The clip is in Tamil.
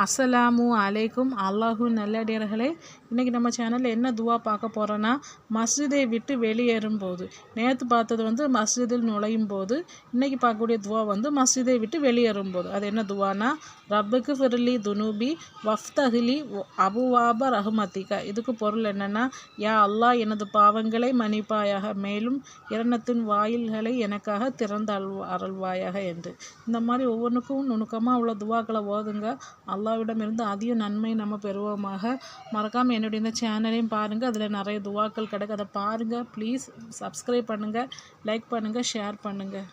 அஸ்ஸலாமு அலைக்கும். அல்லாஹு நல்லடியார்களே, இன்றைக்கி நம்ம சேனலில் என்ன துவா பார்க்க போகிறோன்னா, மஸ்ஜிதை விட்டு வெளியேறும் போது. நேற்று பார்த்தது மஸ்ஜிதில் நுழையும் போது. இன்றைக்கி பார்க்கக்கூடிய துவா மஸ்ஜிதை விட்டு வெளியேறும் போது. அது என்ன துவானா, ரப்புக்கு ஃபிர்லி துனூபி வஃப்தஹ்லி அபுவாப ரஹ்மத்திக. இதுக்கு பொருள் என்னென்னா, யா அல்லாஹ் எனது பாவங்களை மன்னிப்பாயாக, மேலும் இரண்டத்தின் வாயில்களை எனக்காக திறந்து அருள்வாயாக என்று. இந்த மாதிரி ஒவ்வொன்றுக்கும் நுணுக்கமாக உள்ள துவாக்களை ஓதுங்க. அல்லாஹ்விடமிருந்து அதிக நன்மை நம்ம பெறுவோமாக. மறக்காமல் என்னுடைய இந்த சேனலையும் பாருங்கள், அதில் நிறைய துவாக்கள் கிடைக்கும். அதை பாருங்கள். ப்ளீஸ் சப்ஸ்கிரைப் பண்ணுங்கள், லைக் பண்ணுங்கள், ஷேர் பண்ணுங்கள்.